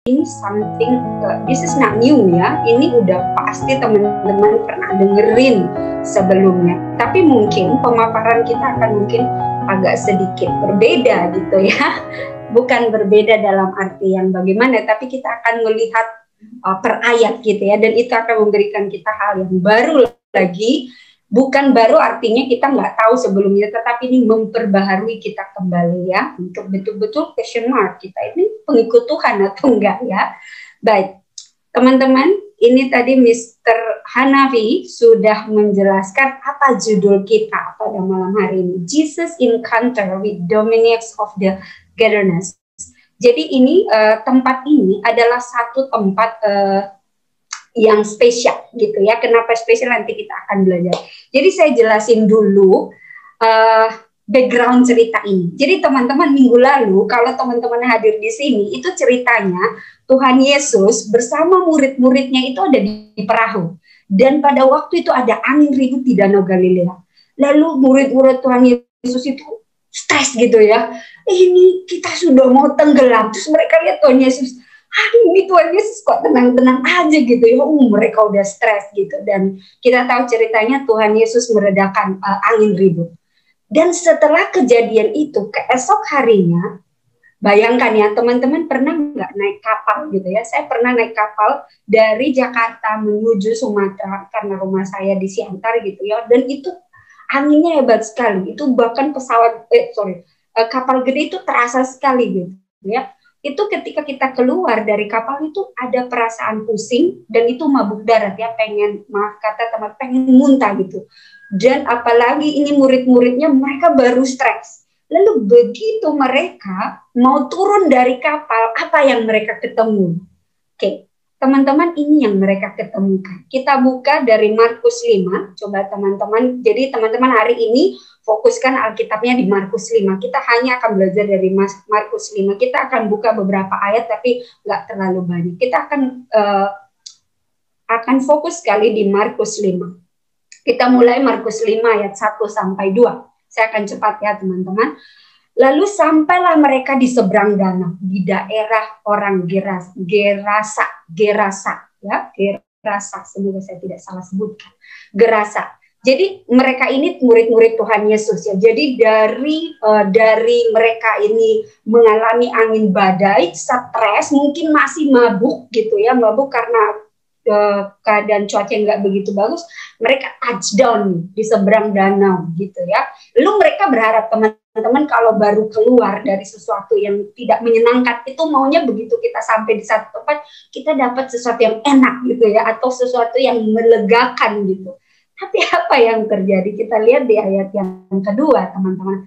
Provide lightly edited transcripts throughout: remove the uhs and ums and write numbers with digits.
ini something, this is not new ya. Ini udah pasti teman-teman pernah dengerin sebelumnya. Tapi mungkin pemaparan kita akan mungkin agak sedikit berbeda gitu ya. Bukan berbeda dalam arti yang bagaimana, tapi kita akan melihat per ayat gitu ya. Dan itu akan memberikan kita hal yang baru lagi. Bukan baru artinya kita nggak tahu sebelumnya, tetapi ini memperbaharui kita kembali ya, untuk betul-betul question mark, kita ini pengikut Tuhan atau enggak ya. Baik, teman-teman, ini tadi Mr. Hanafi sudah menjelaskan apa judul kita pada malam hari ini. Jesus Encounter with Dominics of the Gadarens. Jadi ini tempat ini adalah satu tempat yang spesial gitu ya. Kenapa spesial nanti kita akan belajar. Jadi saya jelasin dulu background cerita ini. Jadi teman-teman minggu lalu kalau teman-teman hadir di sini itu ceritanya Tuhan Yesus bersama murid-muridnya itu ada di perahu. Dan pada waktu itu ada angin ribut di Danau Galilea. Lalu murid-murid Tuhan Yesus itu stres gitu ya. Ini kita sudah mau tenggelam. Terus mereka lihat Tuhan Yesus, aduh ini Tuhan Yesus kok tenang-tenang aja gitu ya. Mereka udah stres gitu. Dan kita tahu ceritanya Tuhan Yesus meredakan angin ribut. Dan setelah kejadian itu, keesok harinya, bayangkan ya teman-teman pernah nggak naik kapal gitu ya. Saya pernah naik kapal dari Jakarta menuju Sumatera karena rumah saya di Siantar gitu ya. Dan itu anginnya hebat sekali. Itu bahkan kapal gede itu terasa sekali gitu ya. Itu ketika kita keluar dari kapal itu ada perasaan pusing dan itu mabuk darat ya, pengen, maaf kata teman, pengen muntah gitu. Dan apalagi ini murid-muridnya mereka baru stres. Lalu begitu mereka mau turun dari kapal, apa yang mereka ketemu? Oke, teman-teman, ini yang mereka ketemukan. Kita buka dari Markus 5, coba teman-teman. Jadi teman-teman hari ini fokuskan Alkitabnya di Markus 5. Kita hanya akan belajar dari Markus 5. Kita akan buka beberapa ayat tapi nggak terlalu banyak. Kita akan fokus sekali di Markus 5. Kita mulai Markus 5 ayat 1 sampai 2. Saya akan cepat ya teman-teman. Lalu sampailah mereka di seberang danau di daerah orang Gerasa, semoga saya tidak salah sebutkan. Gerasa. Jadi mereka ini murid-murid Tuhan Yesus ya. Jadi dari mereka ini mengalami angin badai, stres, mungkin masih mabuk gitu ya, mabuk karena keadaan cuaca yang nggak begitu bagus. Mereka touchdown di seberang danau gitu ya. Lalu mereka berharap teman-teman kalau baru keluar dari sesuatu yang tidak menyenangkan itu maunya begitu kita sampai di satu tempat kita dapat sesuatu yang enak gitu ya, atau sesuatu yang melegakan gitu. Tapi apa yang terjadi? Kita lihat di ayat yang kedua, teman-teman.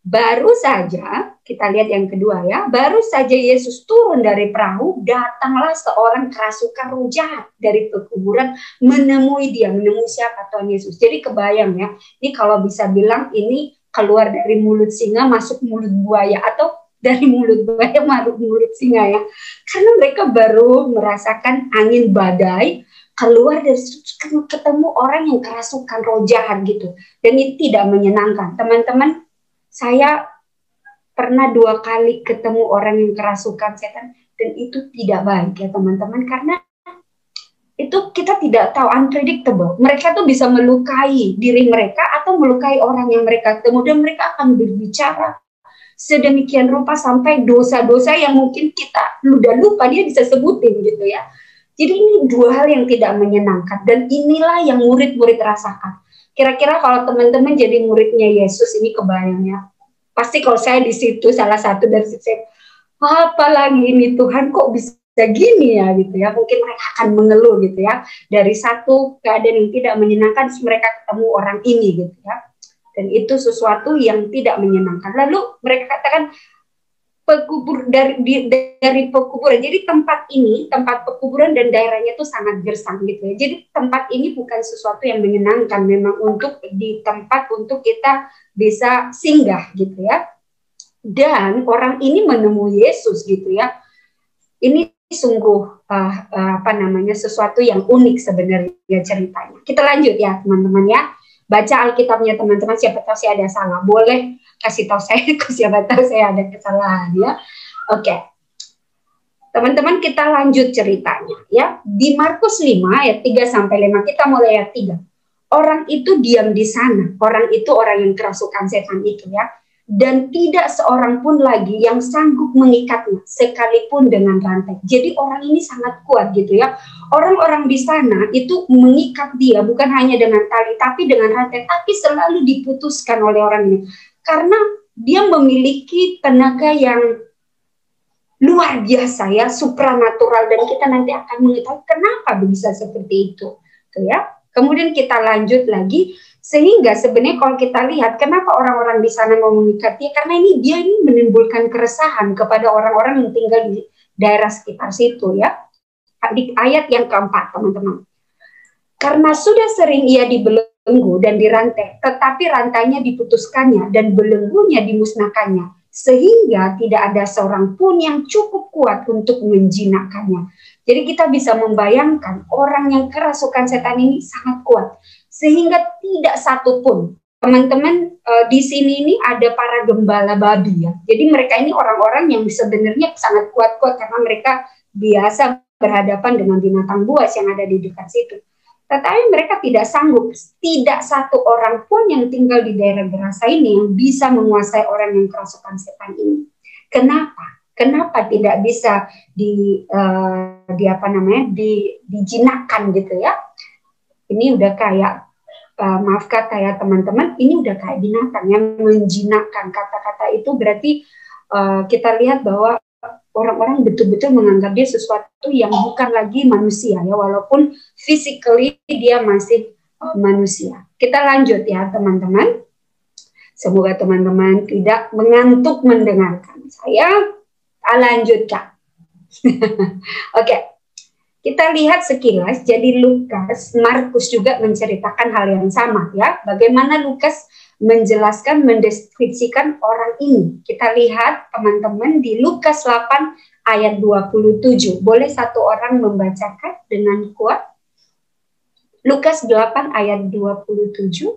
Baru saja, kita lihat yang kedua ya, baru saja Yesus turun dari perahu, datanglah seorang kerasukan roh jahat dari pekuburan menemui dia. Menemui siapa? Tuhan Yesus. Jadi kebayang ya, ini kalau bisa bilang ini keluar dari mulut singa masuk mulut buaya, atau dari mulut buaya masuk mulut singa ya. Karena mereka baru merasakan angin badai, keluar dari ketemu orang yang kerasukan roh jahat gitu, dan ini tidak menyenangkan. Teman-teman, saya pernah 2 kali ketemu orang yang kerasukan setan dan itu tidak baik ya teman-teman, karena itu kita tidak tahu, unpredictable. Mereka tuh bisa melukai diri mereka atau melukai orang yang mereka ketemu, dan mereka akan berbicara sedemikian rupa sampai dosa-dosa yang mungkin kita udah lupa dia bisa sebutin gitu ya. Jadi ini 2 hal yang tidak menyenangkan, dan inilah yang murid-murid rasakan. Kira-kira kalau teman-teman jadi muridnya Yesus, ini kebayangnya. Pasti kalau saya di situ salah satu dari saya, apalagi ini Tuhan kok bisa gini ya gitu ya. Mungkin mereka akan mengeluh gitu ya. Dari satu keadaan yang tidak menyenangkan, mereka ketemu orang ini gitu ya. Dan itu sesuatu yang tidak menyenangkan. Lalu mereka katakan, dari pekuburan. Jadi tempat ini, tempat pekuburan dan daerahnya itu sangat gersang gitu ya. Jadi tempat ini bukan sesuatu yang menyenangkan, memang untuk di tempat untuk kita bisa singgah gitu ya. Dan orang ini menemui Yesus gitu ya. Ini sungguh sesuatu yang unik sebenarnya ceritanya. Kita lanjut ya teman-teman ya. Baca Alkitabnya teman-teman, siapa tahu saya ada salah. Boleh kasih tahu saya, siapa tahu saya ada kesalahan ya. Oke. Teman-teman, kita lanjut ceritanya ya. Di Markus 5 ayat 3 sampai 5, kita mulai ayat 3. Orang itu diam di sana. Orang itu orang yang kerasukan setan itu ya. Dan tidak seorang pun lagi yang sanggup mengikatnya sekalipun dengan rantai. Jadi orang ini sangat kuat gitu ya. Orang-orang di sana itu mengikat dia bukan hanya dengan tali tapi dengan rantai, tapi selalu diputuskan oleh orang ini. Karena dia memiliki tenaga yang luar biasa ya, supranatural, dan kita nanti akan mengetahui kenapa bisa seperti itu. Tuh ya. Kemudian kita lanjut lagi, sehingga sebenarnya kalau kita lihat kenapa orang-orang di sana mau mengikat dia, karena dia ini menimbulkan keresahan kepada orang-orang yang tinggal di daerah sekitar situ ya. Di ayat yang keempat, teman-teman. Karena sudah sering ia dibelenggu dan dirantai, tetapi rantainya diputuskannya dan belenggunya dimusnahkannya, sehingga tidak ada seorang pun yang cukup kuat untuk menjinakkannya. Jadi kita bisa membayangkan orang yang kerasukan setan ini sangat kuat, sehingga tidak satu pun. Teman-teman, di sini ini ada para gembala babi ya. Jadi mereka ini orang-orang yang sebenarnya sangat kuat-kuat karena mereka biasa berhadapan dengan binatang buas yang ada di dekat situ. Tetapi mereka tidak sanggup, tidak satu orang pun yang tinggal di daerah Gerasa ini yang bisa menguasai orang yang kerasukan setan ini. Kenapa? Kenapa tidak bisa dijinakkan gitu ya? Ini udah kayak maaf kata ya teman-teman, ini udah kayak binatang yang menjinakkan. Kata-kata itu berarti kita lihat bahwa orang-orang betul-betul menganggap dia sesuatu yang bukan lagi manusia ya, walaupun physically dia masih manusia. Kita lanjut ya teman-teman. Semoga teman-teman tidak mengantuk mendengarkan saya. Lanjutkan. Oke. Kita lihat sekilas, jadi Lukas, Markus juga menceritakan hal yang sama ya. Bagaimana Lukas menjelaskan, mendeskripsikan orang ini. Kita lihat teman-teman di Lukas 8 ayat 27. Boleh satu orang membacakan dengan kuat? Lukas 8 ayat 27.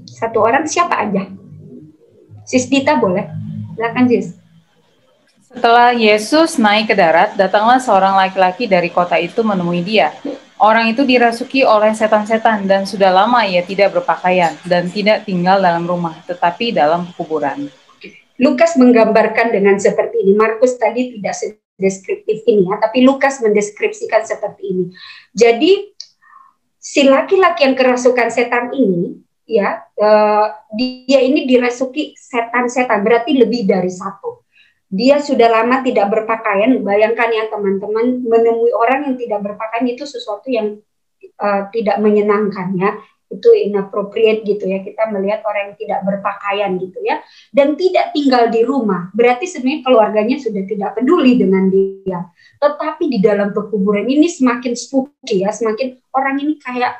Satu orang, siapa aja? Sis Dita boleh? Silakan Sis. Setelah Yesus naik ke darat, datanglah seorang laki-laki dari kota itu menemui dia. Orang itu dirasuki oleh setan-setan dan sudah lama ia tidak berpakaian dan tidak tinggal dalam rumah, tetapi dalam kuburan. Lukas menggambarkan dengan seperti ini. Markus tadi tidak deskriptif ini ya, tapi Lukas mendeskripsikan seperti ini. Jadi si laki-laki yang kerasukan setan ini ya, dia ini dirasuki setan-setan, berarti lebih dari satu. Dia sudah lama tidak berpakaian. Bayangkan ya teman-teman, menemui orang yang tidak berpakaian itu sesuatu yang tidak menyenangkan ya. Itu inappropriate gitu ya, kita melihat orang yang tidak berpakaian gitu ya, dan tidak tinggal di rumah, berarti sebenarnya keluarganya sudah tidak peduli dengan dia. Tetapi di dalam pekuburan ini semakin spooky ya, semakin orang ini kayak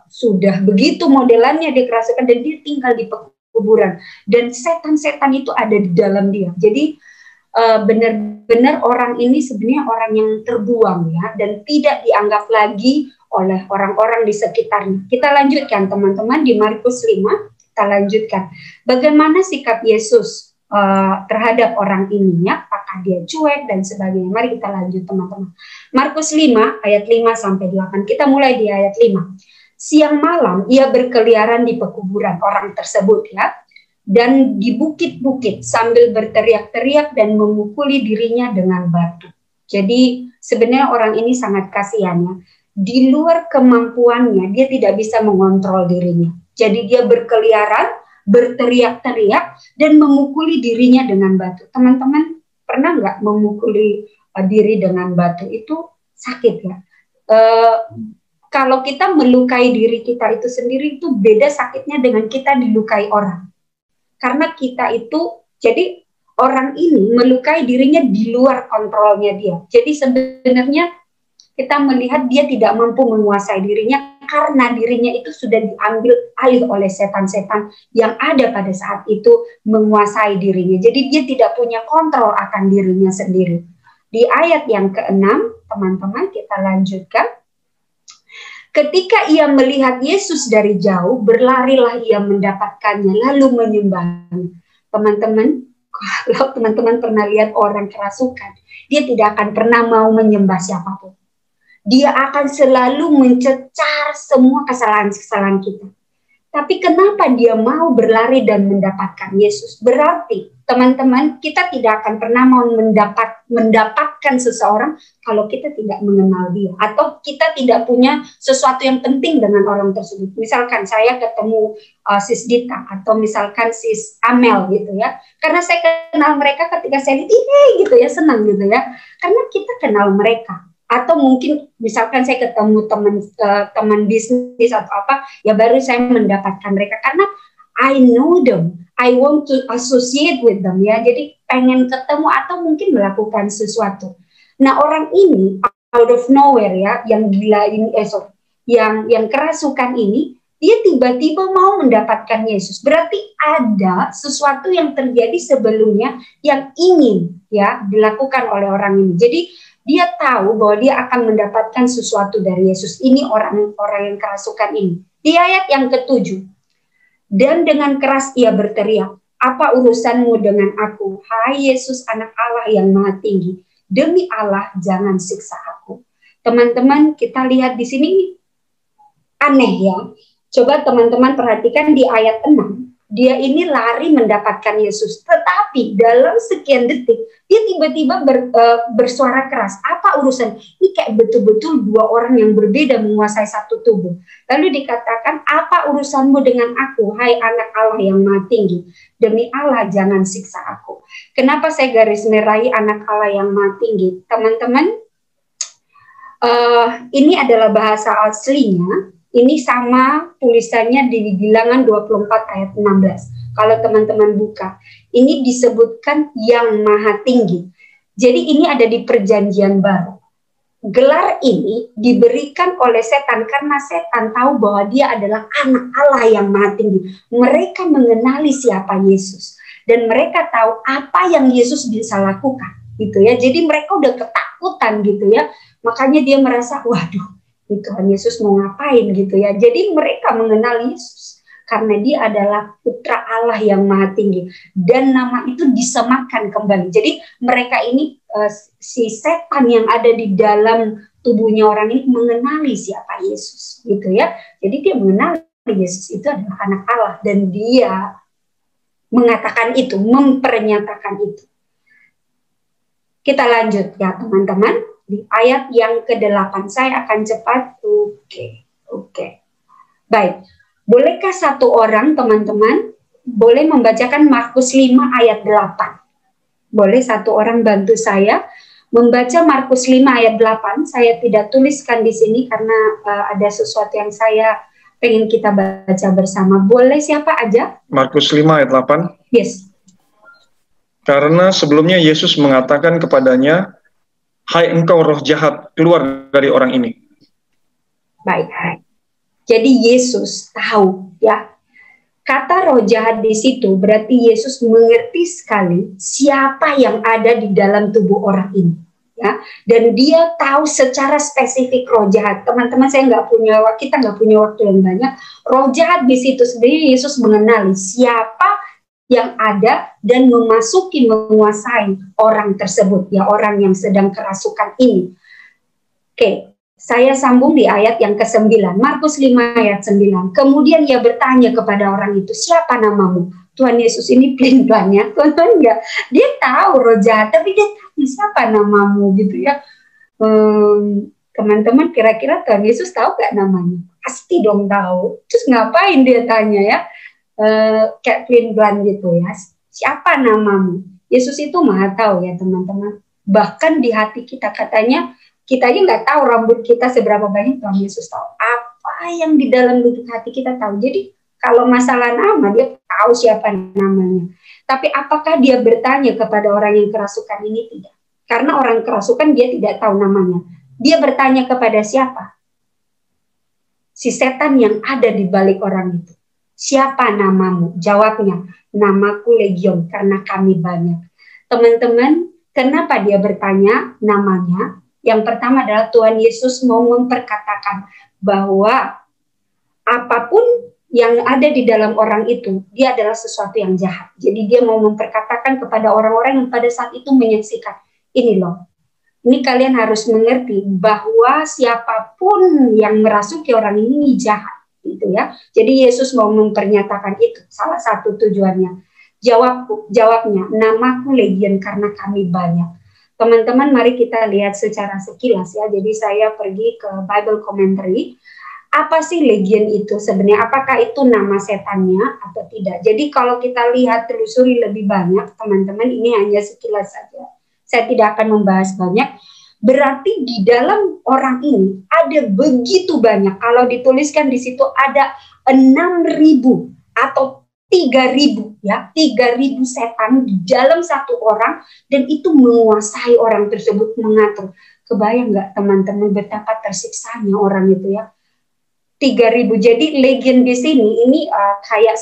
sudah begitu modelannya dia kerasukan dan dia tinggal di pekuburan dan setan-setan itu ada di dalam dia. Jadi benar-benar orang ini sebenarnya orang yang terbuang ya, dan tidak dianggap lagi oleh orang-orang di sekitarnya. Kita lanjutkan teman-teman di Markus 5, kita lanjutkan. Bagaimana sikap Yesus terhadap orang ini ya, apakah dia cuek dan sebagainya. Mari kita lanjut teman-teman. Markus 5 ayat 5 sampai 8. Kita mulai di ayat 5. Siang malam ia berkeliaran di pekuburan orang tersebut ya, dan di bukit-bukit sambil berteriak-teriak dan memukuli dirinya dengan batu. Jadi sebenarnya orang ini sangat kasihan ya. Di luar kemampuannya dia tidak bisa mengontrol dirinya. Jadi dia berkeliaran, berteriak-teriak dan memukuli dirinya dengan batu. Teman-teman pernah nggak memukuli diri dengan batu? Itu sakit ya. Kalau kita melukai diri kita itu sendiri itu beda sakitnya dengan kita dilukai orang. Karena kita itu, jadi orang ini melukai dirinya di luar kontrolnya dia. Jadi sebenarnya kita melihat dia tidak mampu menguasai dirinya karena dirinya itu sudah diambil alih oleh setan-setan yang ada pada saat itu menguasai dirinya. Jadi dia tidak punya kontrol akan dirinya sendiri. Di ayat yang ke-6, teman-teman kita lanjutkan. Ketika ia melihat Yesus dari jauh, berlarilah ia mendapatkannya, lalu menyembahnya. Teman-teman, kalau teman-teman pernah lihat orang kerasukan, dia tidak akan pernah mau menyembah siapapun. Dia akan selalu mencecar semua kesalahan-kesalahan kita. Tapi kenapa dia mau berlari dan mendapatkan Yesus? Berarti, teman-teman, kita tidak akan pernah mau mendapatkan seseorang kalau kita tidak mengenal dia. Atau kita tidak punya sesuatu yang penting dengan orang tersebut. Misalkan saya ketemu Sis Dita, atau misalkan Sis Amel gitu ya. Karena saya kenal mereka ketika saya lihat, gitu ya, senang gitu ya. Karena kita kenal mereka. Atau mungkin misalkan saya ketemu teman bisnis atau apa, ya baru saya mendapatkan mereka karena I know them, I want to associate with them ya. Jadi pengen ketemu atau mungkin melakukan sesuatu. Nah, orang ini out of nowhere ya, yang gila ini, yang kerasukan ini, dia tiba-tiba mau mendapatkan Yesus. Berarti ada sesuatu yang terjadi sebelumnya yang ingin ya dilakukan oleh orang ini. Jadi dia tahu bahwa dia akan mendapatkan sesuatu dari Yesus. Ini orang yang kerasukan ini. Di ayat yang ke-7. Dan dengan keras ia berteriak, apa urusanmu dengan aku? Hai Yesus, anak Allah yang maha tinggi. Demi Allah, jangan siksa aku. Teman-teman, kita lihat di sini aneh ya. Coba teman-teman perhatikan di ayat 6. Dia ini lari mendapatkan Yesus. Tetapi dalam sekian detik, dia tiba-tiba bersuara keras. Apa urusan? Ini kayak betul-betul dua orang yang berbeda menguasai satu tubuh. Lalu dikatakan, apa urusanmu dengan aku, hai anak Allah yang maha tinggi? Demi Allah, jangan siksa aku. Kenapa saya garis merahi anak Allah yang maha tinggi? Teman-teman, ini adalah bahasa aslinya. Ini sama tulisannya di Bilangan 24 ayat 16. Kalau teman-teman buka, ini disebutkan yang maha tinggi. Jadi ini ada di perjanjian baru. Gelar ini diberikan oleh setan karena setan tahu bahwa dia adalah anak Allah yang maha tinggi. Mereka mengenali siapa Yesus. Dan mereka tahu apa yang Yesus bisa lakukan. Gitu ya. Jadi mereka udah ketakutan gitu ya. Makanya dia merasa, waduh, Tuhan Yesus mau ngapain gitu ya. Jadi mereka mengenal Yesus karena dia adalah putra Allah yang maha tinggi. Dan nama itu disemakan kembali. Jadi mereka ini, si setan yang ada di dalam tubuhnya orang ini mengenali siapa Yesus gitu ya. Jadi dia mengenali Yesus itu adalah anak Allah. Dan dia mengatakan itu, mempernyatakan itu. Kita lanjut ya teman-teman. Di ayat yang ke-8, saya akan cepat. Oke. Baik, bolehkah satu orang teman-teman boleh membacakan Markus 5 ayat 8? Boleh satu orang bantu saya membaca Markus 5 ayat 8? Saya tidak tuliskan di sini karena ada sesuatu yang saya pengen kita baca bersama. Boleh siapa aja? Markus 5 ayat 8. Yes. Karena sebelumnya Yesus mengatakan kepadanya, hai engkau roh jahat, keluar dari orang ini. Baik. Jadi Yesus tahu ya. Kata roh jahat di situ berarti Yesus mengerti sekali siapa yang ada di dalam tubuh orang ini. Ya, dan dia tahu secara spesifik roh jahat. Teman-teman, kita nggak punya waktu yang banyak. Roh jahat di situ sebenarnya Yesus mengenali siapa yang ada dan menguasai orang tersebut, ya, orang yang sedang kerasukan ini. Oke, saya sambung di ayat yang ke-9, Markus 5 ayat 9. Kemudian ia bertanya kepada orang itu, siapa namamu? Tuhan Yesus ini pelin-pelan ya, Tuhan enggak. Dia tahu roh jahat, tapi dia tanya siapa namamu gitu ya. Teman-teman, kira-kira Tuhan Yesus tahu gak namanya? Pasti dong tahu. Terus ngapain dia tanya ya? Kayak pelin-pelan gitu ya. Siapa namamu? Yesus itu maha tahu ya teman-teman. Bahkan di hati kita katanya, kita aja nggak tahu rambut kita seberapa banyak, Tuhan Yesus tahu. Apa yang di dalam lubuk hati kita tahu. Jadi kalau masalah nama, dia tahu siapa namanya. Tapi apakah dia bertanya kepada orang yang kerasukan ini? Tidak. Karena orang kerasukan dia tidak tahu namanya. Dia bertanya kepada siapa? Si setan yang ada di balik orang itu. Siapa namamu? Jawabnya, namaku Legion karena kami banyak. Teman-teman, kenapa dia bertanya namanya? Yang pertama adalah Tuhan Yesus mau memperkatakan bahwa apapun yang ada di dalam orang itu, dia adalah sesuatu yang jahat. Jadi dia mau memperkatakan kepada orang-orang yang pada saat itu menyaksikan, ini loh, ini kalian harus mengerti bahwa siapapun yang merasuki orang ini jahat, gitu ya. Jadi Yesus mau mempernyatakan itu, salah satu tujuannya. Jawabnya, namaku Legion karena kami banyak. Teman-teman, mari kita lihat secara sekilas ya. Jadi saya pergi ke Bible Commentary. Apa sih Legion itu sebenarnya? Apakah itu nama setannya atau tidak? Jadi kalau kita lihat telusuri lebih banyak, teman-teman, ini hanya sekilas saja. Saya tidak akan membahas banyak. Berarti di dalam orang ini ada begitu banyak. Kalau dituliskan di situ ada 6.000 atau 3.000 ya, 3.000 setan di dalam satu orang, dan itu menguasai orang tersebut, mengatur. Kebayang nggak teman-teman betapa tersiksanya orang itu ya? 3.000. Jadi Legion di sini ini kayak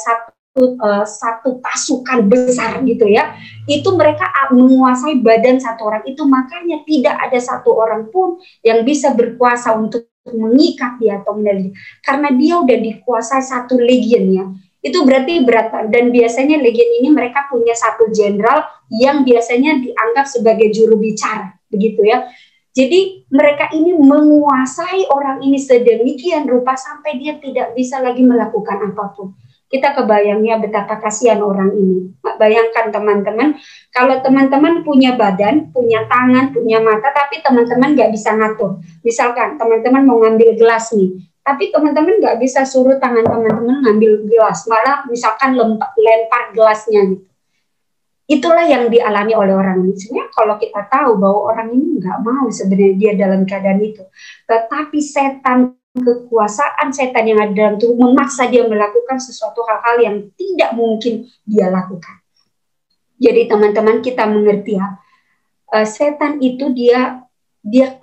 satu pasukan besar gitu ya. Itu mereka menguasai badan satu orang itu, makanya tidak ada satu orang pun yang bisa berkuasa untuk mengikat dia atau mengendalikan, karena dia udah dikuasai satu legion ya. Itu berarti berat, dan biasanya legion ini mereka punya satu jenderal yang biasanya dianggap sebagai juru bicara, begitu ya. Jadi mereka ini menguasai orang ini sedemikian rupa sampai dia tidak bisa lagi melakukan apapun. Kita kebayangnya betapa kasihan orang ini. Bayangkan teman-teman, kalau teman-teman punya badan, punya tangan, punya mata, tapi teman-teman nggak bisa ngatur. Misalkan teman-teman mau ngambil gelas nih, tapi teman-teman nggak bisa suruh tangan teman-teman ngambil gelas, malah misalkan lempar gelasnya gitu. Itulah yang dialami oleh orang ini. Sebenarnya kalau kita tahu bahwa orang ini nggak mau sebenarnya dia dalam keadaan itu, tetapi setan, kekuasaan setan yang ada dalam tubuh memaksa dia melakukan sesuatu hal-hal yang tidak mungkin dia lakukan. Jadi teman-teman, kita mengerti ya, setan itu dia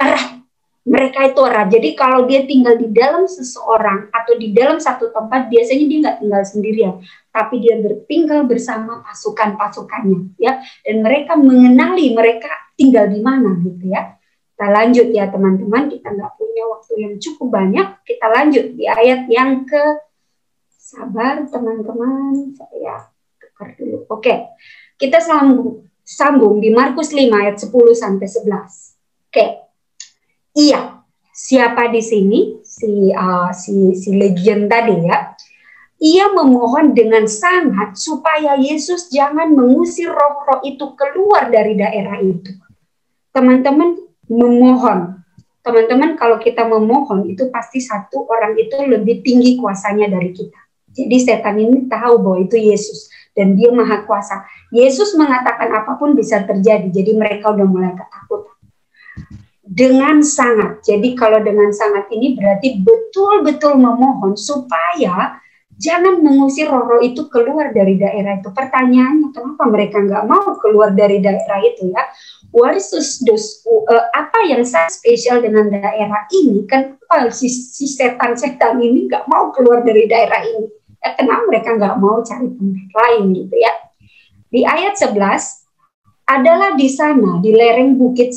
erat. Mereka itu erat. Jadi kalau dia tinggal di dalam seseorang atau di dalam satu tempat, biasanya dia nggak tinggal sendirian, tapi dia bertinggal bersama pasukan-pasukannya, ya. Dan mereka mengenali mereka tinggal di mana, gitu ya. Kita lanjut ya teman-teman, kita nggak punya waktu yang cukup banyak. Kita lanjut di ayat yang sabar teman-teman, saya tukar dulu. Oke, kita sambung di Markus 5 ayat 10 sampai 11. Oke. Iya, siapa di sini? Si Legion tadi ya. Ia memohon dengan sangat supaya Yesus jangan mengusir roh-roh itu keluar dari daerah itu. Teman-teman memohon. Teman-teman, kalau kita memohon itu pasti satu orang itu lebih tinggi kuasanya dari kita. Jadi setan ini tahu bahwa itu Yesus dan dia maha kuasa. Yesus mengatakan apapun bisa terjadi. Jadi mereka udah mulai ketakutan. Dengan sangat. Jadi kalau dengan sangat ini berarti betul-betul memohon supaya jangan mengusir roh-roh itu keluar dari daerah itu. Pertanyaannya, kenapa mereka nggak mau keluar dari daerah itu ya? Apa yang sangat spesial dengan daerah ini? Kenapa si setan-setan ini nggak mau keluar dari daerah ini? Ya, kenapa mereka nggak mau cari tempat lain gitu ya? Di ayat 11, adalah di sana di lereng bukit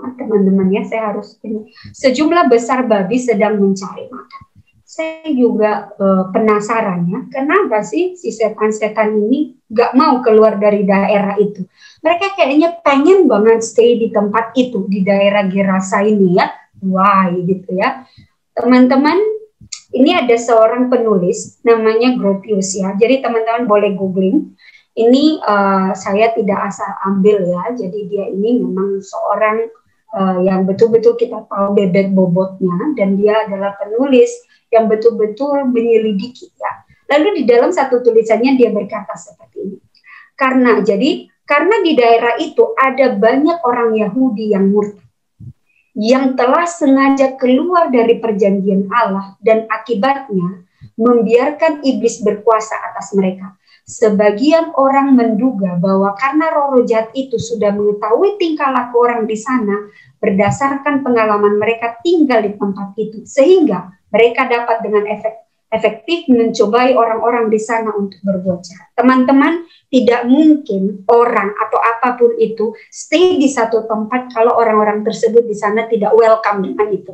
teman-teman ya, saya harus sejumlah besar babi sedang mencari makan. Saya juga penasaran ya, kenapa sih si setan-setan ini gak mau keluar dari daerah itu? Mereka kayaknya pengen banget stay di tempat itu, di daerah Gerasa ini ya. Why gitu ya. Teman-teman, ini ada seorang penulis namanya Grotius ya. Jadi teman-teman boleh googling. Ini saya tidak asal ambil ya. Jadi dia ini memang seorang yang betul-betul kita tahu bebek bobotnya, dan dia adalah penulis yang betul-betul menyelidiki ya. Lalu di dalam satu tulisannya dia berkata seperti ini. Karena di daerah itu ada banyak orang Yahudi yang murtad, yang telah sengaja keluar dari perjanjian Allah dan akibatnya membiarkan iblis berkuasa atas mereka. Sebagian orang menduga bahwa karena roh jahat itu sudah mengetahui tingkah laku orang di sana berdasarkan pengalaman mereka tinggal di tempat itu, sehingga mereka dapat dengan efektif mencobai orang-orang di sana untuk berbuat jahat. Teman-teman, tidak mungkin orang atau apapun itu stay di satu tempat kalau orang-orang tersebut di sana tidak welcome dengan itu.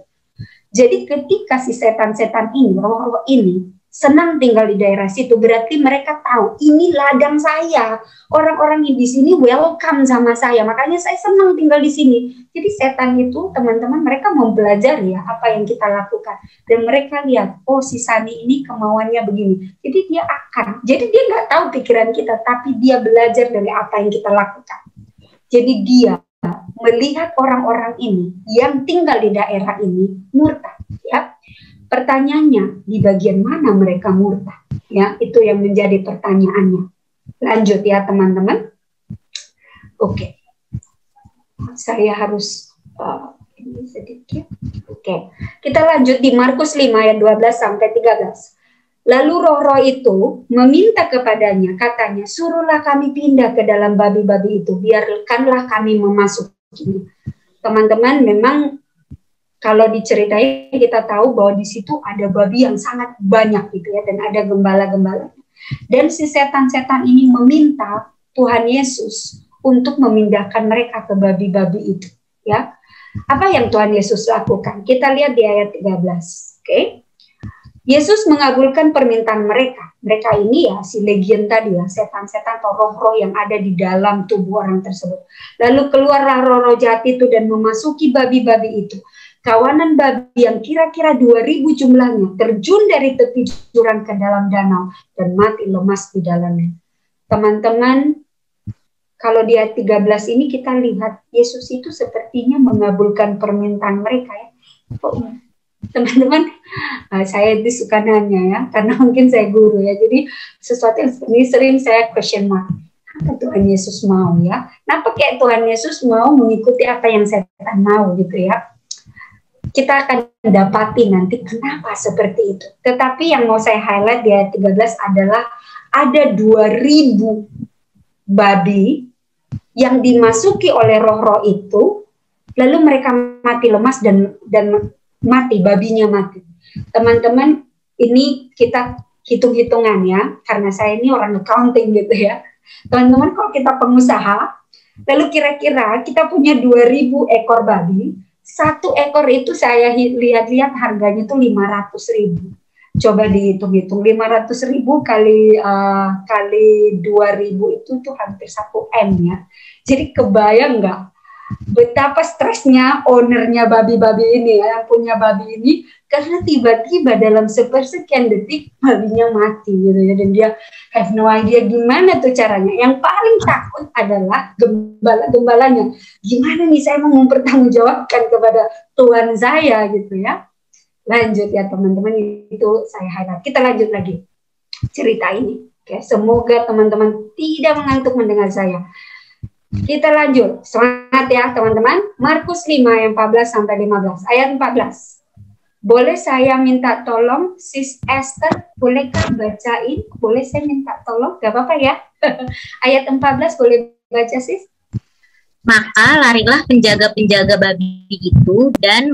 Jadi ketika si setan-setan ini, roh-roh ini senang tinggal di daerah situ, berarti mereka tahu ini ladang saya. Orang-orang di sini welcome sama saya, makanya saya senang tinggal di sini. Jadi setan itu, teman-teman, mereka mempelajari ya apa yang kita lakukan, dan mereka lihat, oh si Sani ini kemauannya begini. Jadi dia nggak tahu pikiran kita, tapi dia belajar dari apa yang kita lakukan. Jadi dia melihat orang-orang ini yang tinggal di daerah ini murtad, ya. Pertanyaannya, di bagian mana mereka murtad? Ya, itu yang menjadi pertanyaannya. Lanjut ya teman-teman. Oke. Saya harus ini sedikit. Oke. Kita lanjut di Markus 5 ayat 12 sampai 13. Lalu roh-roh itu meminta kepadanya, katanya, suruhlah kami pindah ke dalam babi-babi itu, biarkanlah kami memasukinya. Teman-teman, memang kalau diceritain kita tahu bahwa di situ ada babi yang sangat banyak gitu ya, dan ada gembala-gembala. Dan si setan-setan ini meminta Tuhan Yesus untuk memindahkan mereka ke babi-babi itu, ya. Apa yang Tuhan Yesus lakukan? Kita lihat di ayat 13. Oke. Yesus mengabulkan permintaan mereka. Mereka ini ya si legion tadi ya, setan-setan atau roh-roh yang ada di dalam tubuh orang tersebut. Lalu keluarlah roh-roh jahat itu dan memasuki babi-babi itu. Kawanan babi yang kira-kira 2.000 jumlahnya terjun dari tepi jurang ke dalam danau dan mati lemas di dalamnya. Teman-teman, kalau di ayat 13 ini kita lihat Yesus itu sepertinya mengabulkan permintaan mereka ya. Teman-teman, saya itu suka nanya ya, karena mungkin saya guru ya, jadi sesuatu yang ini sering saya question mark. Apa Tuhan Yesus mau ya? Kenapa kayak Tuhan Yesus mau mengikuti apa yang setan mau gitu ya? Kita akan dapati nanti kenapa seperti itu. Tetapi yang mau saya highlight di ayat 13 adalah ada 2.000 babi yang dimasuki oleh roh-roh itu, lalu mereka mati lemas dan mati, babinya mati. Teman-teman, ini kita hitung-hitungan ya, karena saya ini orang accounting gitu ya. Teman-teman, kalau kita pengusaha, lalu kira-kira kita punya 2.000 ekor babi, satu ekor itu saya lihat-lihat harganya tuh 500.000. Coba dihitung-hitung, 500.000 kali 2.000 itu tuh hampir 1 M ya. Jadi kebayang nggak betapa stresnya ownernya babi-babi ini ya, yang punya babi ini, karena tiba-tiba dalam sepersekian detik babinya mati gitu ya, dan dia have no idea gimana tuh caranya. Yang paling takut adalah gembala-gembalanya. Gimana nih saya mau mempertanggungjawabkan kepada Tuhan saya gitu ya. Lanjut ya teman-teman, itu saya highlight. Kita lanjut lagi cerita ini. Oke, semoga teman-teman tidak mengantuk mendengar saya. Kita lanjut, semangat ya teman-teman. Markus 5 ayat 14 sampai 15. Ayat 14. Boleh saya minta tolong Sis Esther, bolehkah bacain? Boleh saya minta tolong? Gak apa-apa ya. Ayat 14 boleh baca Sis? Maka larilah penjaga-penjaga babi itu dan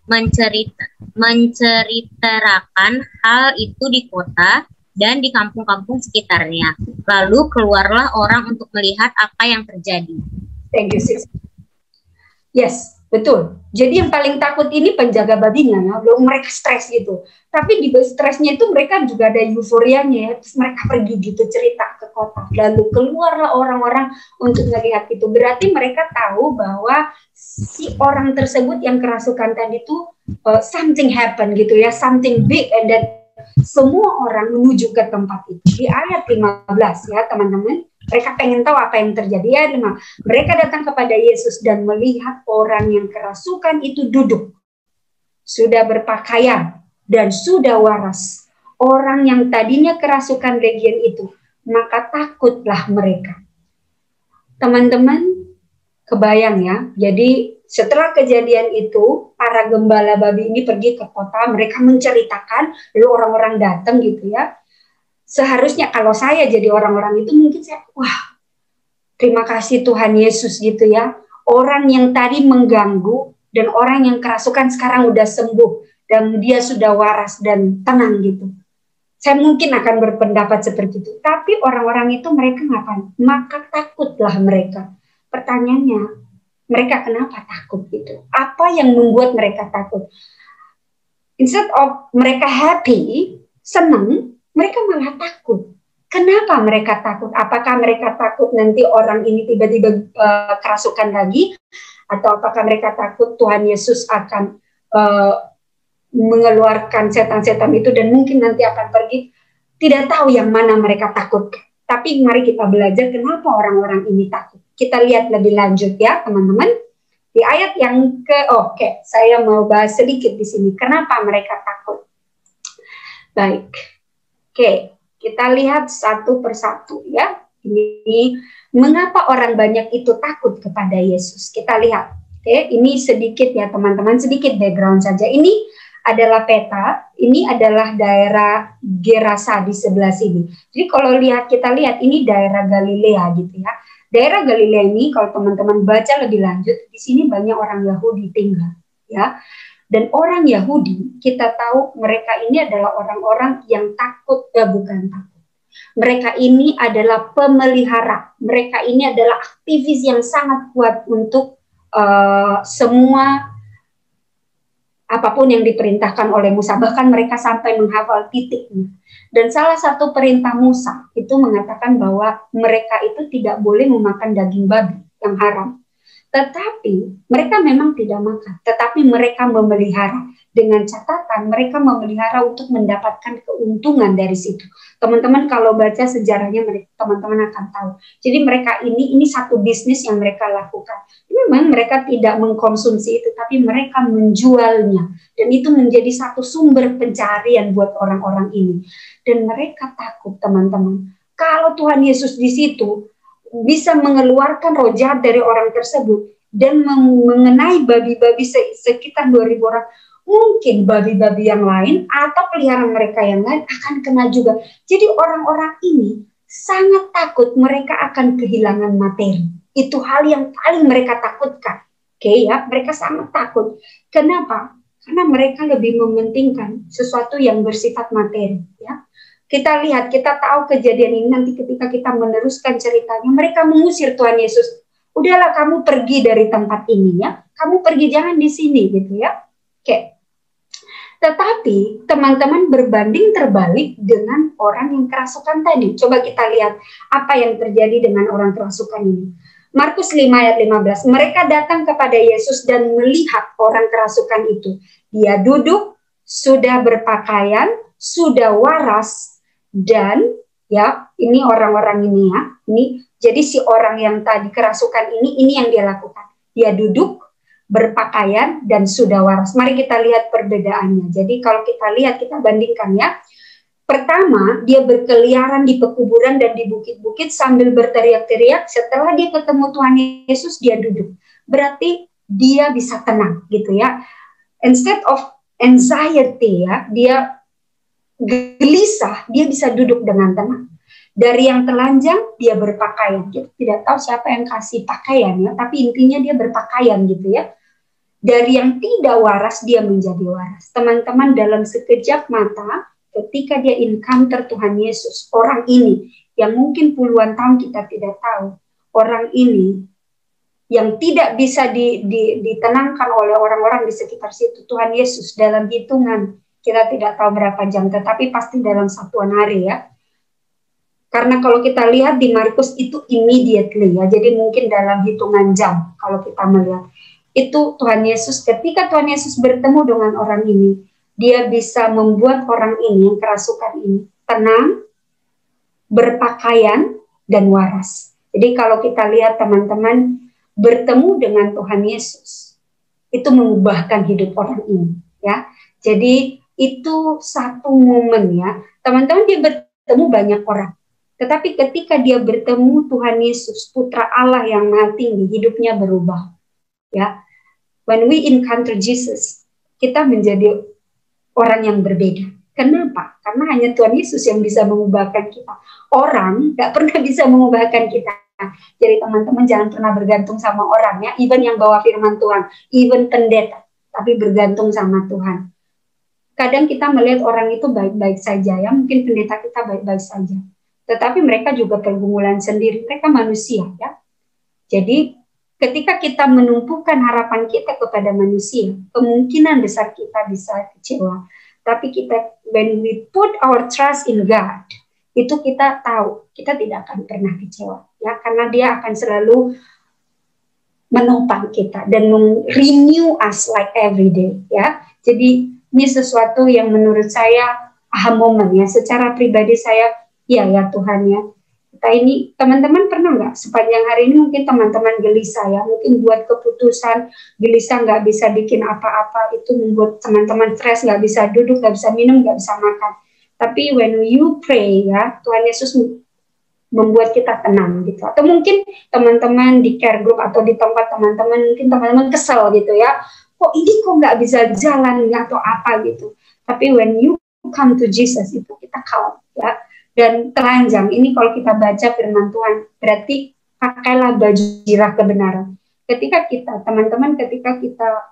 menceritakan hal itu di kota dan di kampung-kampung sekitarnya. Lalu keluarlah orang untuk melihat apa yang terjadi. Thank you, Sis. Yes, betul. Jadi yang paling takut ini penjaga babinya ya. Mereka stres gitu. Tapi di stresnya itu mereka juga ada euforianya ya. Terus mereka pergi gitu cerita ke kota. Lalu keluarlah orang-orang untuk melihat itu. Berarti mereka tahu bahwa si orang tersebut yang kerasukan tadi itu something happen gitu ya. Something big, and then semua orang menuju ke tempat itu. Di ayat 15 ya teman-teman, mereka pengen tahu apa yang terjadi ya. Mereka datang kepada Yesus dan melihat orang yang kerasukan itu duduk, sudah berpakaian dan sudah waras. Orang yang tadinya kerasukan legion itu, maka takutlah mereka. Teman-teman, kebayang ya. Jadi setelah kejadian itu, para gembala babi ini pergi ke kota, mereka menceritakan, lalu orang-orang datang gitu ya. Seharusnya kalau saya jadi orang-orang itu, mungkin saya, wah, terima kasih Tuhan Yesus gitu ya. Orang yang tadi mengganggu dan orang yang kerasukan sekarang udah sembuh dan dia sudah waras dan tenang gitu. Saya mungkin akan berpendapat seperti itu. Tapi orang-orang itu mereka ngapain? Maka takutlah mereka. Pertanyaannya, mereka kenapa takut gitu? Apa yang membuat mereka takut? Instead of mereka happy, senang, mereka malah takut. Kenapa mereka takut? Apakah mereka takut nanti orang ini tiba-tiba kerasukan lagi? Atau apakah mereka takut Tuhan Yesus akan mengeluarkan setan-setan itu dan mungkin nanti akan pergi? Tidak tahu yang mana mereka takut. Tapi mari kita belajar kenapa orang-orang ini takut. Kita lihat lebih lanjut ya teman-teman. Di ayat yang saya mau bahas sedikit di sini. Kenapa mereka takut? Baik. Kita lihat satu persatu ya. Ini mengapa orang banyak itu takut kepada Yesus. Kita lihat. Ini sedikit ya teman-teman, sedikit background saja. Ini adalah peta, ini adalah daerah Gerasa di sebelah sini. Jadi kalau kita lihat ini daerah Galilea gitu ya. Daerah Galilea ini kalau teman-teman baca lebih lanjut, di sini banyak orang Yahudi tinggal ya. Dan orang Yahudi, kita tahu mereka ini adalah orang-orang yang takut, bukan takut. Mereka ini adalah pemelihara. Mereka ini adalah aktivis yang sangat kuat untuk semua apapun yang diperintahkan oleh Musa. Bahkan mereka sampai menghafal titiknya. Dan salah satu perintah Musa itu mengatakan bahwa mereka itu tidak boleh memakan daging babi yang haram. Tetapi mereka memang tidak makan, tetapi mereka memelihara. Dengan catatan mereka memelihara untuk mendapatkan keuntungan dari situ. Teman-teman kalau baca sejarahnya teman-teman akan tahu. Jadi mereka ini satu bisnis yang mereka lakukan. Memang mereka tidak mengkonsumsi itu, tapi mereka menjualnya. Dan itu menjadi satu sumber pencarian buat orang-orang ini. Dan mereka takut teman-teman. Kalau Tuhan Yesus di situ bisa mengeluarkan roh jahat dari orang tersebut dan mengenai babi-babi sekitar 2.000 orang, mungkin babi-babi yang lain atau peliharaan mereka yang lain akan kena juga. Jadi orang-orang ini sangat takut mereka akan kehilangan materi. Itu hal yang paling mereka takutkan. Ya, mereka sangat takut. Kenapa? Karena mereka lebih mementingkan sesuatu yang bersifat materi. Ya, kita lihat, kita tahu kejadian ini nanti ketika kita meneruskan ceritanya, mereka mengusir Tuhan Yesus. Udahlah kamu pergi dari tempat ini ya. Kamu pergi, jangan di sini gitu ya. Tetapi teman-teman berbanding terbalik dengan orang yang kerasukan tadi. Coba kita lihat apa yang terjadi dengan orang kerasukan ini. Markus 5 ayat 15. Mereka datang kepada Yesus dan melihat orang kerasukan itu. Dia duduk, sudah berpakaian, sudah waras, dan ya ini orang-orang ini ya. Ini jadi si orang yang tadi kerasukan ini yang dia lakukan. Dia duduk, berpakaian, dan sudah waras. Mari kita lihat perbedaannya. Jadi kalau kita lihat, kita bandingkan ya. Pertama, dia berkeliaran di pekuburan dan di bukit-bukit sambil berteriak-teriak. Setelah dia ketemu Tuhan Yesus, dia duduk. Berarti dia bisa tenang gitu ya. Instead of anxiety ya, dia gelisah, dia bisa duduk dengan tenang. Dari yang telanjang, dia berpakaian. Kita tidak tahu siapa yang kasih pakaian ya, tapi intinya dia berpakaian gitu ya. Dari yang tidak waras, dia menjadi waras. Teman-teman, dalam sekejap mata, ketika dia encounter Tuhan Yesus, orang ini yang mungkin puluhan tahun kita tidak tahu, orang ini yang tidak bisa ditenangkan oleh orang-orang di sekitar situ, Tuhan Yesus dalam hitungan, kita tidak tahu berapa jam, tetapi pasti dalam satuan hari ya. Karena kalau kita lihat di Markus itu immediately ya, jadi mungkin dalam hitungan jam kalau kita melihat. Itu Tuhan Yesus, ketika Tuhan Yesus bertemu dengan orang ini, dia bisa membuat orang ini yang kerasukan ini tenang, berpakaian, dan waras. Jadi kalau kita lihat teman-teman, bertemu dengan Tuhan Yesus, itu mengubahkan hidup orang ini. Ya, jadi itu satu momen ya. Teman-teman, dia bertemu banyak orang. Tetapi ketika dia bertemu Tuhan Yesus, Putra Allah yang Maha Tinggi, hidupnya berubah. Ya, when we encounter Jesus, kita menjadi orang yang berbeda. Kenapa? Karena hanya Tuhan Yesus yang bisa mengubahkan kita. Orang nggak pernah bisa mengubahkan kita. Jadi teman-teman jangan pernah bergantung sama orang ya. Even yang bawa firman Tuhan, even pendeta, tapi bergantung sama Tuhan. Kadang kita melihat orang itu baik-baik saja ya. Mungkin pendeta kita baik-baik saja. Tetapi mereka juga pergumulan sendiri. Mereka manusia ya. Jadi ketika kita menumpukan harapan kita kepada manusia, kemungkinan besar kita bisa kecewa. Tapi when we put our trust in God, itu kita tahu kita tidak akan pernah kecewa, ya, karena Dia akan selalu menopang kita dan renew us like every day, ya. Jadi ini sesuatu yang menurut saya aha moment, ya. Secara pribadi saya, ya Tuhan, ya. Kita ini, teman-teman pernah nggak sepanjang hari ini mungkin teman-teman gelisah, ya, mungkin buat keputusan, gelisah nggak bisa bikin apa-apa, itu membuat teman-teman stres, nggak bisa duduk, nggak bisa minum, nggak bisa makan. Tapi when you pray, ya, Tuhan Yesus membuat kita tenang gitu. Atau mungkin teman-teman di care group atau di tempat teman-teman, mungkin teman-teman kesel gitu, ya, kok ini kok nggak bisa jalan atau apa gitu. Tapi when you come to Jesus, itu kita calm, ya. Dan telanjang, ini kalau kita baca firman Tuhan, berarti pakailah baju zirah kebenaran. Ketika kita, teman-teman, ketika kita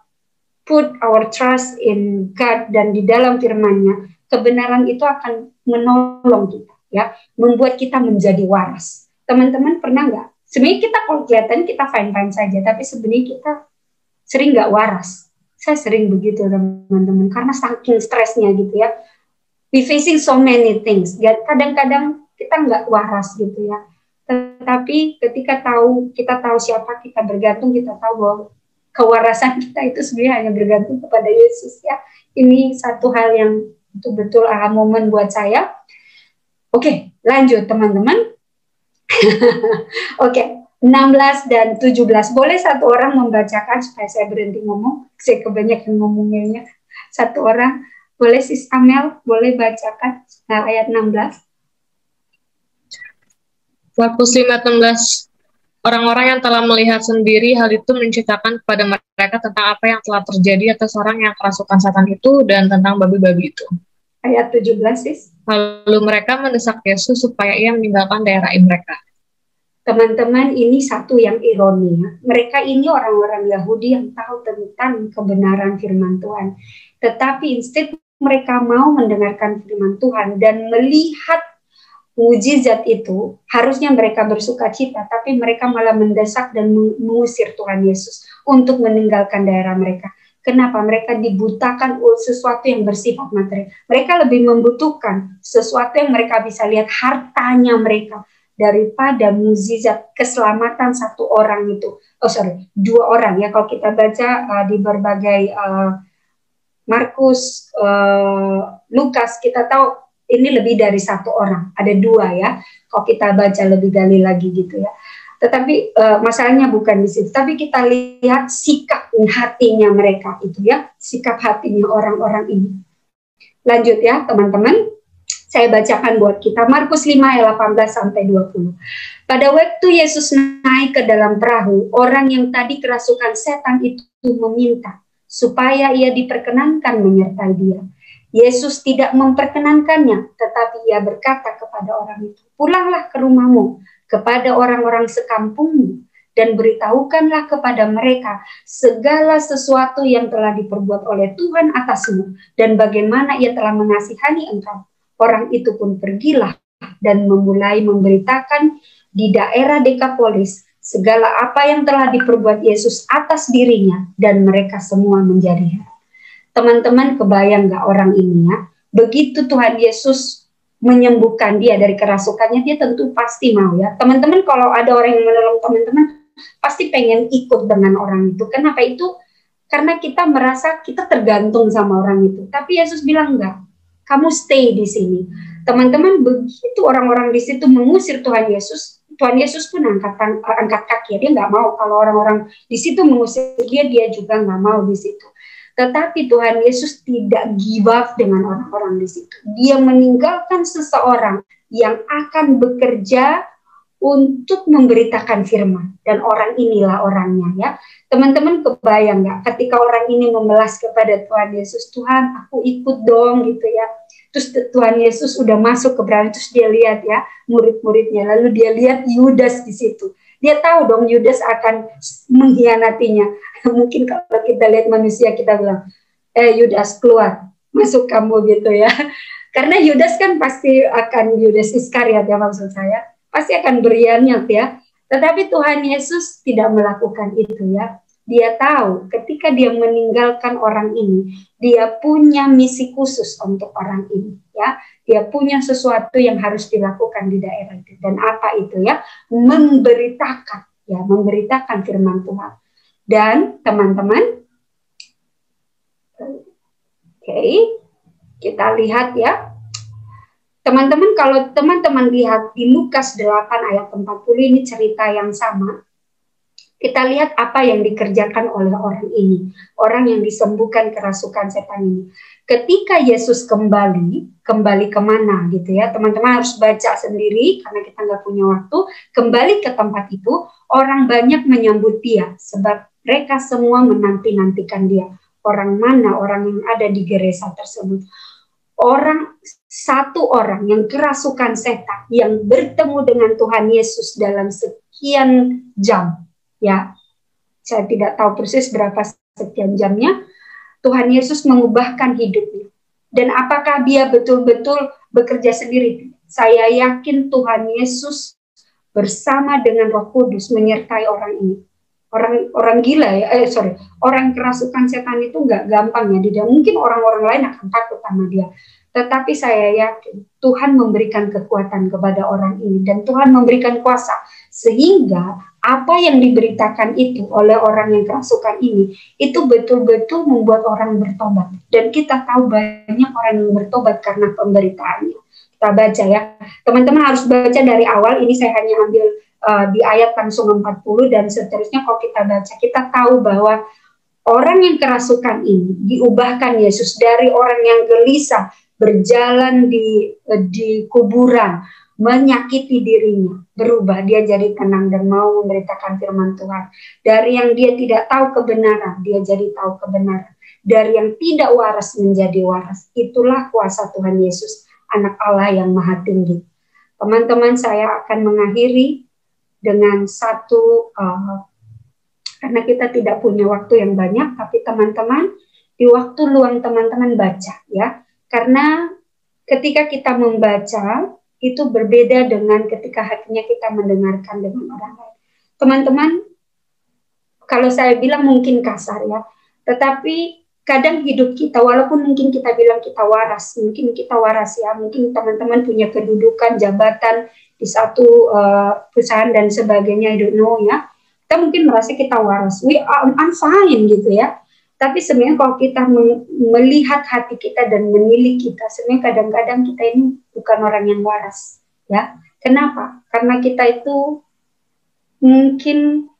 put our trust in God dan di dalam firman-Nya, kebenaran itu akan menolong kita, ya, membuat kita menjadi waras. Teman-teman pernah nggak? Sebenarnya kita kalau kelihatan kita fine-fine saja, tapi sebenarnya kita sering nggak waras. Saya sering begitu, teman-teman, karena saking stresnya gitu, ya. We facing so many things. Kadang-kadang kita nggak waras gitu, ya. Tetapi ketika kita tahu siapa kita bergantung, kita tahu bahwa kewarasan kita itu sebenarnya hanya bergantung kepada Yesus, ya. Ini satu hal yang betul-betul aha moment buat saya. Oke, lanjut teman-teman. Oke, 16 dan 17. Boleh satu orang membacakan supaya saya berhenti ngomong. Saya kebanyakan ngomongnya. Satu orang. Boleh Sis Amel, boleh bacakan ayat 16. Markus 5:16. Orang-orang yang telah melihat sendiri hal itu menceritakan kepada mereka tentang apa yang telah terjadi atas orang yang kerasukan setan itu dan tentang babi-babi itu. Ayat 17, Sis. Lalu mereka mendesak Yesus supaya ia meninggalkan daerah mereka. Teman-teman, ini satu yang ironi, ya. Mereka ini orang-orang Yahudi yang tahu tentang kebenaran firman Tuhan. Tetapi instead mereka mau mendengarkan firman Tuhan dan melihat mujizat itu, harusnya mereka bersuka cita, tapi mereka malah mendesak dan mengusir Tuhan Yesus untuk meninggalkan daerah mereka. Kenapa? Mereka dibutakan sesuatu yang bersifat materi. Mereka lebih membutuhkan sesuatu yang mereka bisa lihat, hartanya mereka, daripada mukjizat keselamatan satu orang itu. Dua orang, ya. Kalau kita baca di berbagai Markus, Lukas, kita tahu ini lebih dari satu orang, ada dua, ya. Kalau kita baca lebih gali lagi gitu, ya. Tetapi masalahnya bukan di situ, tapi kita lihat sikap hatinya mereka itu, ya, sikap hatinya orang-orang ini. Lanjut, ya teman-teman, saya bacakan buat kita Markus 5 ayat 18 sampai 20. Pada waktu Yesus naik ke dalam perahu, orang yang tadi kerasukan setan itu meminta supaya ia diperkenankan menyertai dia. Yesus tidak memperkenankannya, tetapi ia berkata kepada orang itu, pulanglah ke rumahmu, kepada orang-orang sekampungmu, dan beritahukanlah kepada mereka segala sesuatu yang telah diperbuat oleh Tuhan atasmu, dan bagaimana ia telah mengasihani engkau. Orang itu pun pergilah dan memulai memberitakan di daerah Dekapolis segala apa yang telah diperbuat Yesus atas dirinya, dan mereka semua menjadi heran. Teman-teman, kebayang nggak orang ini, ya? Begitu Tuhan Yesus menyembuhkan dia dari kerasukannya, dia tentu pasti mau, ya. Teman-teman, kalau ada orang yang menolong teman-teman, pasti pengen ikut dengan orang itu. Kenapa itu? Karena kita merasa kita tergantung sama orang itu. Tapi Yesus bilang enggak, kamu stay di sini. Teman-teman, begitu orang-orang di situ mengusir Tuhan Yesus pun angkat kaki. Dia nggak mau kalau orang-orang di situ mengusir dia juga nggak mau di situ. Tetapi Tuhan Yesus tidak give up dengan orang-orang di situ. Dia meninggalkan seseorang yang akan bekerja untuk memberitakan firman. Dan orang inilah orangnya, ya. Teman-teman, kebayang nggak ketika orang ini memelas kepada Tuhan Yesus, Tuhan aku ikut dong gitu, ya. Terus Tuhan Yesus udah masuk ke perahu, terus dia lihat, ya, murid-muridnya, lalu dia lihat Yudas di situ. Dia tahu dong Yudas akan mengkhianatinya. Mungkin kalau kita lihat manusia kita bilang, Yudas keluar, masuk kamu gitu, ya. Karena Yudas kan pasti akan, Yudas Iskariot, ya, maksud saya, pasti akan berkhianat, ya. Tetapi Tuhan Yesus tidak melakukan itu ya. Dia tahu ketika dia meninggalkan orang ini, dia punya misi khusus untuk orang ini ya. Dia punya sesuatu yang harus dilakukan di daerah itu. Dan apa itu ya? Memberitakan firman Tuhan. Dan teman-teman, kita lihat ya. Teman-teman, kalau teman-teman lihat di Lukas 8 ayat 40 ini cerita yang sama. Kita lihat apa yang dikerjakan oleh orang ini. Orang yang disembuhkan kerasukan setan ini. Ketika Yesus kembali kemana gitu ya. Teman-teman harus baca sendiri karena kita nggak punya waktu. Kembali ke tempat itu, orang banyak menyambut dia. Sebab mereka semua menanti-nantikan dia. Orang mana orang yang ada di gereja tersebut. Satu orang yang kerasukan setan yang bertemu dengan Tuhan Yesus dalam sekian jam ya, saya tidak tahu persis berapa sekian jamnya, Tuhan Yesus mengubahkan hidupnya. Dan apakah dia betul-betul bekerja sendiri? Saya yakin Tuhan Yesus bersama dengan Roh Kudus menyertai orang ini. Orang gila ya, orang kerasukan setan itu nggak gampang ya. Dia mungkin orang-orang lain akan takut sama dia. Tetapi saya yakin Tuhan memberikan kekuatan kepada orang ini dan Tuhan memberikan kuasa sehingga apa yang diberitakan itu oleh orang yang kerasukan ini itu betul-betul membuat orang bertobat. Dan kita tahu banyak orang yang bertobat karena pemberitaannya. Kita baca ya, teman-teman harus baca dari awal. Ini saya hanya ambil di ayat langsung 40 dan seterusnya. Kalau kita baca, kita tahu bahwa orang yang kerasukan ini diubahkan Yesus dari orang yang gelisah, berjalan di kuburan, menyakiti dirinya, berubah, dia jadi tenang dan mau memberitakan firman Tuhan. Dari yang dia tidak tahu kebenaran, dia jadi tahu kebenaran. Dari yang tidak waras menjadi waras. Itulah kuasa Tuhan Yesus, Anak Allah yang Maha Tinggi. Teman-teman, saya akan mengakhiri dengan satu, karena kita tidak punya waktu yang banyak, tapi teman-teman, di waktu luang teman-teman baca ya. Karena ketika kita membaca, itu berbeda dengan ketika hatinya kita mendengarkan dengan orang lain. Teman-teman, kalau saya bilang mungkin kasar ya, tetapi kadang hidup kita, walaupun mungkin kita bilang kita waras, mungkin kita waras ya, mungkin teman-teman punya kedudukan, jabatan di satu perusahaan dan sebagainya, I don't know ya, kita mungkin merasa kita waras, I'm fine gitu ya. Tapi sebenarnya kalau kita melihat hati kita dan menilik kita, sebenarnya kadang-kadang kita ini bukan orang yang waras, ya. Kenapa? Karena kita itu mungkin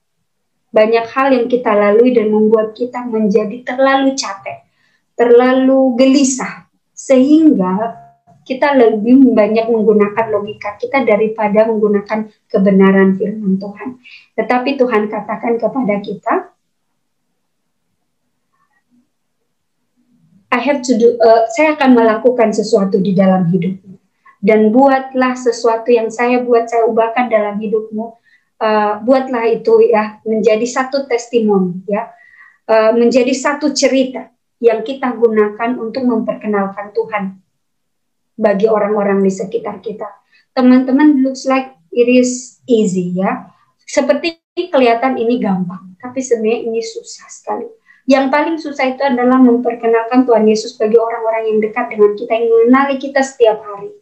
banyak hal yang kita lalui dan membuat kita menjadi terlalu capek, terlalu gelisah, sehingga kita lebih banyak menggunakan logika kita daripada menggunakan kebenaran firman Tuhan. Tetapi Tuhan katakan kepada kita, saya akan melakukan sesuatu di dalam hidupmu. Dan buatlah sesuatu yang saya buat, saya ubahkan dalam hidupmu. Buatlah itu ya, menjadi satu testimoni ya. Menjadi satu cerita yang kita gunakan untuk memperkenalkan Tuhan bagi orang-orang di sekitar kita. Teman-teman, looks like it is easy ya. Seperti kelihatan ini gampang, tapi sebenarnya ini susah sekali. Yang paling susah itu adalah memperkenalkan Tuhan Yesus bagi orang-orang yang dekat dengan kita, yang mengenali kita setiap hari.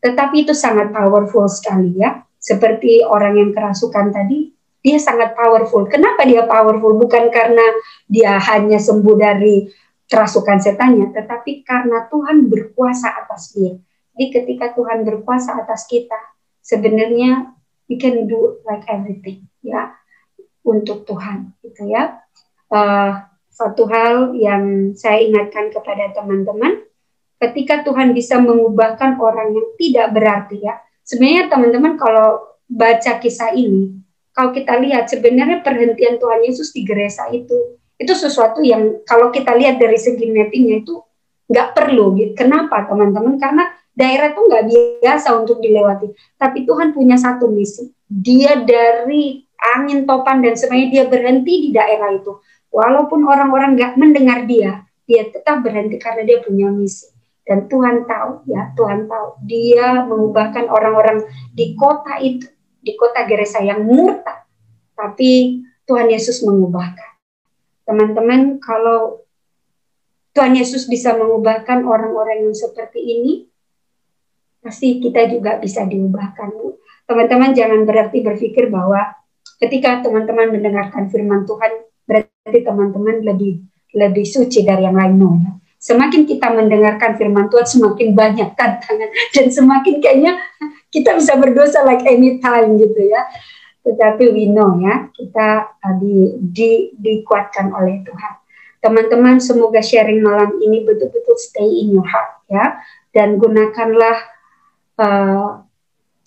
Tetapi itu sangat powerful sekali ya. Seperti orang yang kerasukan tadi, dia sangat powerful. Kenapa dia powerful? Bukan karena dia hanya sembuh dari kerasukan setannya, tetapi karena Tuhan berkuasa atas dia. Jadi ketika Tuhan berkuasa atas kita, sebenarnya we can do like everything ya untuk Tuhan gitu ya. Satu hal yang saya ingatkan kepada teman-teman, ketika Tuhan bisa mengubahkan orang yang tidak berarti ya. Sebenarnya teman-teman kalau baca kisah ini, kalau kita lihat sebenarnya perhentian Tuhan Yesus di gereja itu sesuatu yang kalau kita lihat dari segi mappingnya itu nggak perlu. Gitu. Kenapa teman-teman? Karena daerah itu nggak biasa untuk dilewati. Tapi Tuhan punya satu misi. Dia dari angin topan dan sebenarnya dia berhenti di daerah itu. Walaupun orang-orang nggak mendengar dia tetap berhenti karena dia punya misi. Dan Tuhan tahu, ya Tuhan tahu, dia mengubahkan orang-orang di kota itu di kota Gerasa yang murtad, tapi Tuhan Yesus mengubahkan. Teman-teman, kalau Tuhan Yesus bisa mengubahkan orang-orang yang seperti ini, pasti kita juga bisa diubahkan. Teman-teman jangan berarti berpikir bahwa ketika teman-teman mendengarkan firman Tuhan, berarti teman-teman lebih suci dari yang lain. No, ya. Semakin kita mendengarkan firman Tuhan, semakin banyak tantangan dan semakin kayaknya kita bisa berdosa like anytime gitu ya. Tetapi we know ya, kita dikuatkan oleh Tuhan. Teman-teman, semoga sharing malam ini betul-betul stay in your heart ya, dan gunakanlah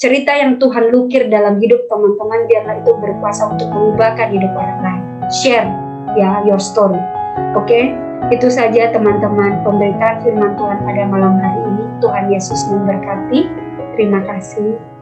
cerita yang Tuhan lukir dalam hidup teman-teman, biarlah itu berkuasa untuk mengubahkan hidup orang lain. Share ya your story. Oke? Itu saja teman-teman pemberitaan firman Tuhan pada malam hari ini. Tuhan Yesus memberkati. Terima kasih.